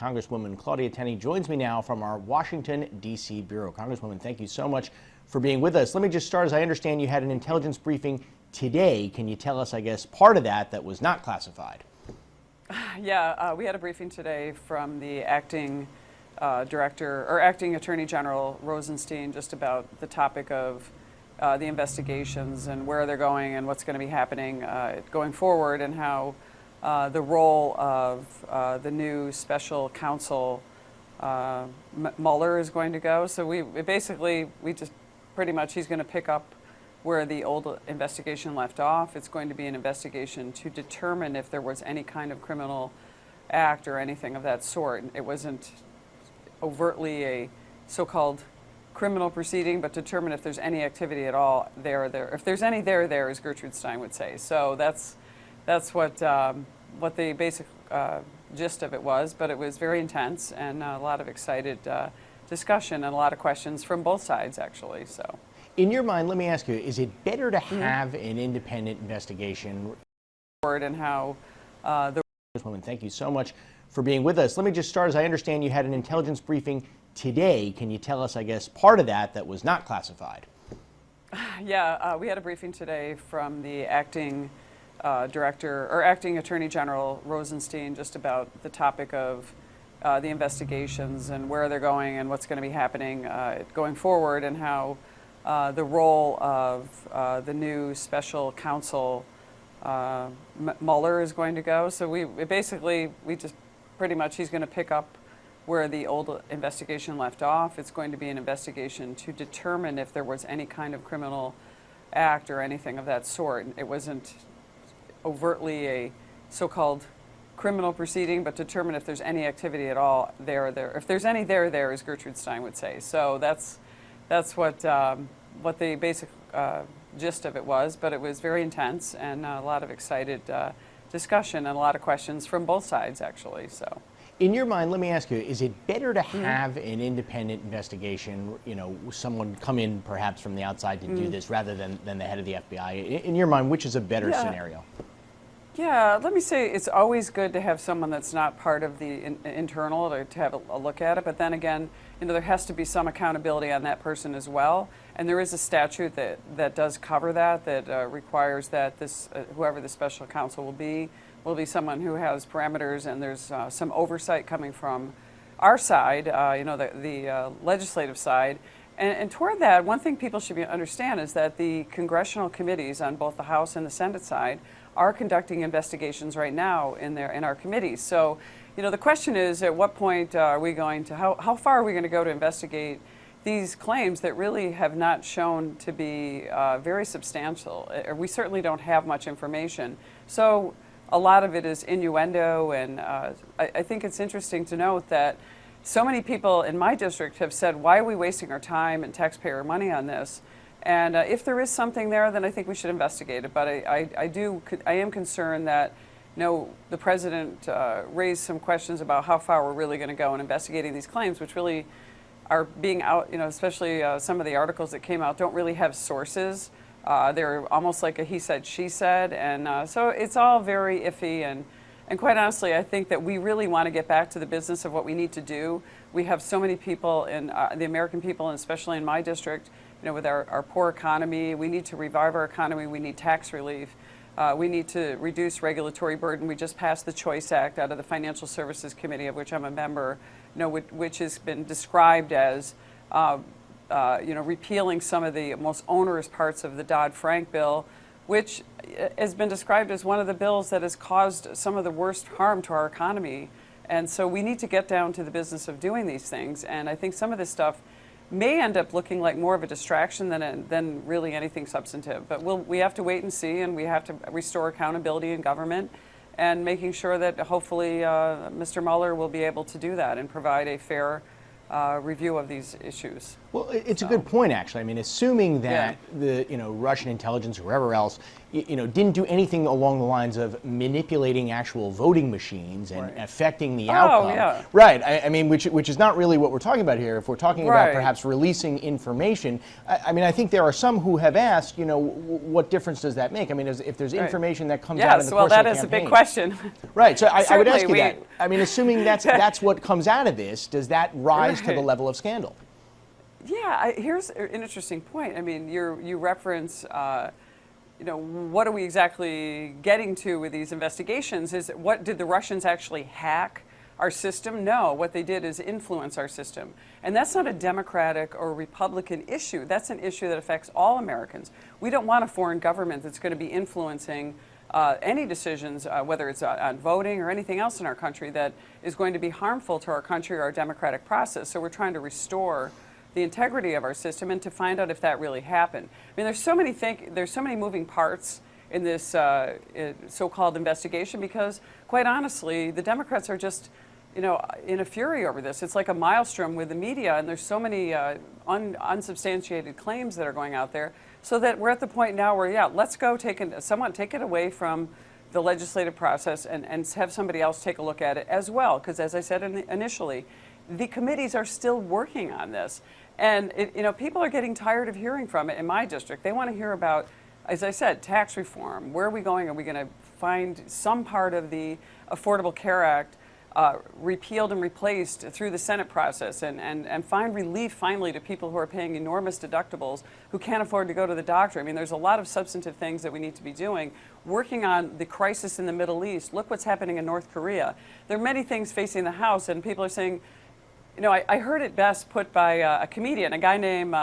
Congresswoman Claudia Tenney joins me now from our Washington, D.C. bureau. Congresswoman, thank you so much for being with us. Let me just start, as I understand you had an intelligence briefing today. Can you tell us, I guess, part of that was not classified? Yeah, we had a briefing today from the acting acting Attorney General Rosenstein just about the topic of the investigations and where they're going and what's going to be happening going forward, and how the role of the new special counsel Mueller is going to go. So we just pretty much, he's going to pick up where the old investigation left off. It's going to be an investigation to determine if there was any kind of criminal act or anything of that sort. It wasn't overtly a so-called criminal proceeding, but determine if there's any activity at all there. If there's any there, as Gertrude Stein would say. So that's what the basic gist of it was. But it was very intense and a lot of excited discussion and a lot of questions from both sides, actually. So, in your mind, let me ask you: is it better to have an independent investigation? And how the Congresswoman, thank you so much for being with us. Let me just start, as I understand you had an intelligence briefing today. Can you tell us, I guess, part of that was not classified? Yeah, we had a briefing today from the acting acting Attorney General Rosenstein just about the topic of the investigations and where they're going and what's going to be happening going forward, and how the role of the new special counsel Mueller is going to go. So we just pretty much, he's going to pick up where the old investigation left off. It's going to be an investigation to determine if there was any kind of criminal act or anything of that sort. It wasn't overtly a so-called criminal proceeding, but determine if there's any activity at all there. If there's any there, as Gertrude Stein would say. So that's what the basic gist of it was. But it was very intense and a lot of excited discussion and a lot of questions from both sides, actually. So, in your mind, let me ask you: is it better to have an independent investigation? You know, someone come in perhaps from the outside to do this, rather than the head of the FBI. In your mind, which is a better scenario? Yeah, let me say it's always good to have someone that's not part of the internal to have a look at it. But then again, there has to be some accountability on that person as well. And there is a statute that does cover that requires that whoever the special counsel will be someone who has parameters, and there's some oversight coming from our side, the legislative side. And toward that, one thing people should understand is that the congressional committees on both the House and the Senate side are conducting investigations right now in our committees. So, the question is, at what point are we going to, how far are we going to go to investigate these claims that really have not shown to be very substantial? We certainly don't have much information. So a lot of it is innuendo, and I think it's interesting to note that so many people in my district have said, why are we wasting our time and taxpayer money on this? And if there is something there, then I think we should investigate it. But I am concerned that the president raised some questions about how far we're really going to go in investigating these claims, which really are being out, especially some of the articles that came out don't really have sources. They're almost like a he said, she said. And so it's all very iffy. And quite honestly, I think that we really want to get back to the business of what we need to do. We have so many people, the American people, and especially in my district, with our poor economy. We need to revive our economy. We need tax relief. We need to reduce regulatory burden. We just passed the Choice Act out of the Financial Services Committee, of which I'm a member, which has been described as repealing some of the most onerous parts of the Dodd-Frank bill, which has been described as one of the bills that has caused some of the worst harm to our economy. And so we need to get down to the business of doing these things. And I think some of this stuff may end up looking like more of a distraction than really anything substantive. But we have to wait and see, and we have to restore accountability in government, and making sure that hopefully Mr. Mueller will be able to do that and provide a fair review of these issues. Well, it's a good point, actually. I mean, assuming that the Russian intelligence or whoever else didn't do anything along the lines of manipulating actual voting machines and affecting the outcome. Yeah. Right. I mean, which is not really what we're talking about here. If we're talking about perhaps releasing information, I mean, I think there are some who have asked, what difference does that make? I mean, if there's information that comes out in the course of the campaign. Yes, well, that is a big question. Right. So I would ask you that. I mean, assuming that's what comes out of this, does that rise to the level of scandal? Yeah, here's an interesting point. I mean, you reference, what are we exactly getting to with these investigations? Is what did the Russians actually hack our system? No, what they did is influence our system. And that's not a Democratic or Republican issue. That's an issue that affects all Americans. We don't want a foreign government that's going to be influencing any decisions, whether it's on voting or anything else in our country that is going to be harmful to our country or our democratic process. So we're trying to restore the integrity of our system and to find out if that really happened. I mean, there's so many moving parts in this so-called investigation because, quite honestly, the Democrats are just, in a fury over this. It's like a maelstrom with the media, and there's so many unsubstantiated claims that are going out there, so that we're at the point now where, let's go take it away from the legislative process and have somebody else take a look at it as well. Because as I said initially, the committees are still working on this. And people are getting tired of hearing from it in my district. They want to hear about, as I said, tax reform. Where are we going? Are we going to find some part of the Affordable Care Act repealed and replaced through the Senate process and find relief finally to people who are paying enormous deductibles who can't afford to go to the doctor? I mean, there's a lot of substantive things that we need to be doing. Working on the crisis in the Middle East. Look what's happening in North Korea. There are many things facing the House, and people are saying, I heard it best put by a comedian, a guy named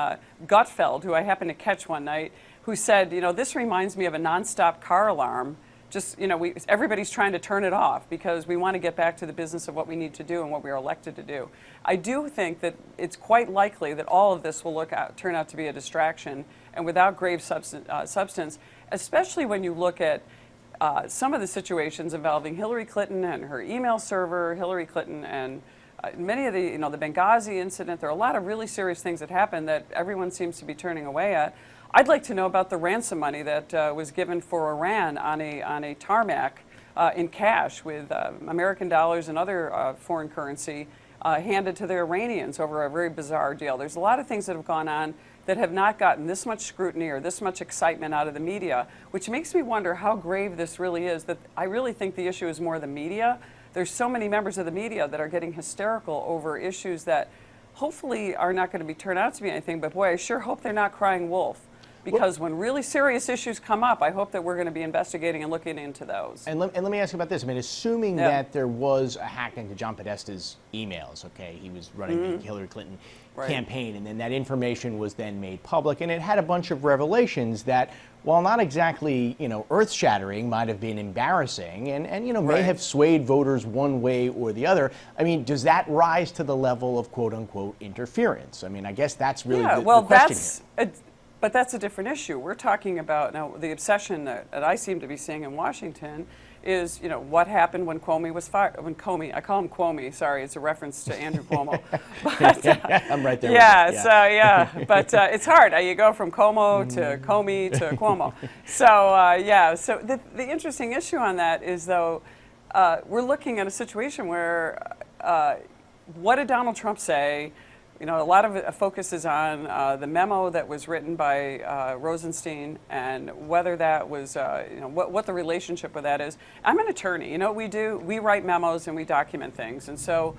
Gutfeld, who I happened to catch one night, who said, this reminds me of a nonstop car alarm. Just, everybody's trying to turn it off because we want to get back to the business of what we need to do and what we are elected to do. I do think that it's quite likely that all of this will turn out to be a distraction and without grave substance, especially when you look at some of the situations involving Hillary Clinton and her email server, Hillary Clinton and many of the Benghazi incident. There are a lot of really serious things that happened that everyone seems to be turning away at. I'd like to know about the ransom money that was given for Iran on a tarmac in cash with American dollars and other foreign currency handed to the Iranians over a very bizarre deal. There's a lot of things that have gone on that have not gotten this much scrutiny or this much excitement out of the media, which makes me wonder how grave this really is. That I really think the issue is more the media. There's so many members of the media that are getting hysterical over issues that hopefully are not going to turn out to be anything, but boy, I sure hope they're not crying wolf. Because when really serious issues come up, I hope that we're going to be investigating and looking into those. And let me ask you about this. I mean, assuming that there was a hack into John Podesta's emails, okay, he was running the Hillary Clinton campaign, and then that information was then made public, and it had a bunch of revelations that, while not exactly, earth-shattering, might have been embarrassing, and may have swayed voters one way or the other. I mean, does that rise to the level of quote-unquote interference? I mean, I guess that's really the question here. But that's a different issue. We're talking about now the obsession that I seem to be seeing in Washington is, what happened when Comey was fired. When Comey, I call him Cuomo, sorry, it's a reference to Andrew Cuomo. But, I'm right there. But it's hard. You go from Como to Comey to Cuomo. So the interesting issue on that is, though, we're looking at a situation where what did Donald Trump say? A lot of it focuses on the memo that was written by Rosenstein and whether that was, what the relationship with that is. I'm an attorney. We write memos and we document things. And so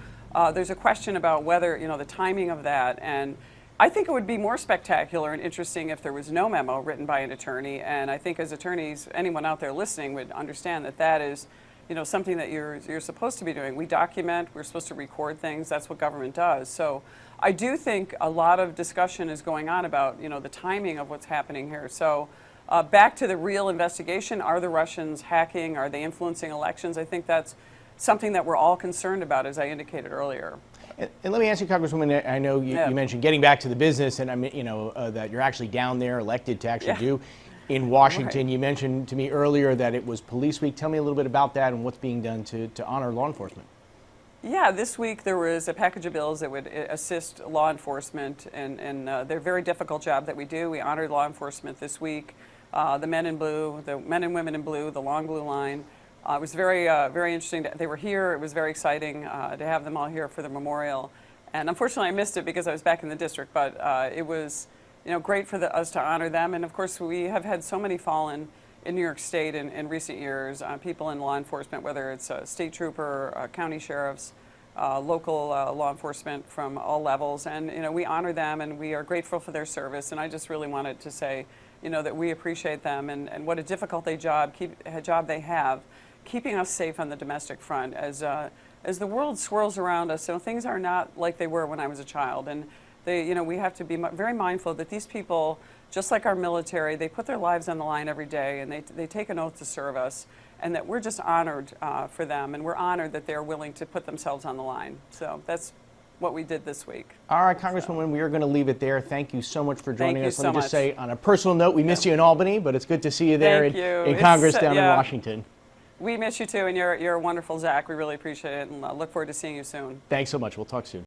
there's a question about whether, the timing of that. And I think it would be more spectacular and interesting if there was no memo written by an attorney. And I think as attorneys, anyone out there listening would understand that that is, something that you're supposed to be doing. We document, we're supposed to record things. That's what government does. So I do think a lot of discussion is going on about, the timing of what's happening here. So back to the real investigation, are the Russians hacking? Are they influencing elections? I think that's something that we're all concerned about, as I indicated earlier. And let me ask you, Congresswoman, I know you mentioned getting back to the business, and that you're actually down there elected to actually do in Washington. Right. You mentioned to me earlier that it was Police Week. Tell me a little bit about that and what's being done to honor law enforcement. Yeah, this week there was a package of bills that would assist law enforcement in their very difficult job that we do. We honored law enforcement this week. The men in blue, the men and women in blue, the long blue line. It was very interesting. They were here. It was very exciting to have them all here for the memorial. And unfortunately, I missed it because I was back in the district. But it was, great for us to honor them. And of course, we have had so many fallen in New York State in recent years. People in law enforcement, whether it's a state trooper, county sheriffs, local law enforcement from all levels, and we honor them and we are grateful for their service. And I just really wanted to say, that we appreciate them and what a difficult job they have, keeping us safe on the domestic front as the world swirls around us. So things are not like they were when I was a child, and we have to be very mindful that these people, just like our military, they put their lives on the line every day, and they take an oath to serve us, and that we're just honored for them, and we're honored that they're willing to put themselves on the line. So that's what we did this week. All right, Congresswoman, we are going to leave it there. Thank you so much for joining us. Let me just say, on a personal note, we miss you in Albany, but it's good to see you there in Congress down in Washington. We miss you too, and you're wonderful, Zach. We really appreciate it, and look forward to seeing you soon. Thanks so much. We'll talk soon.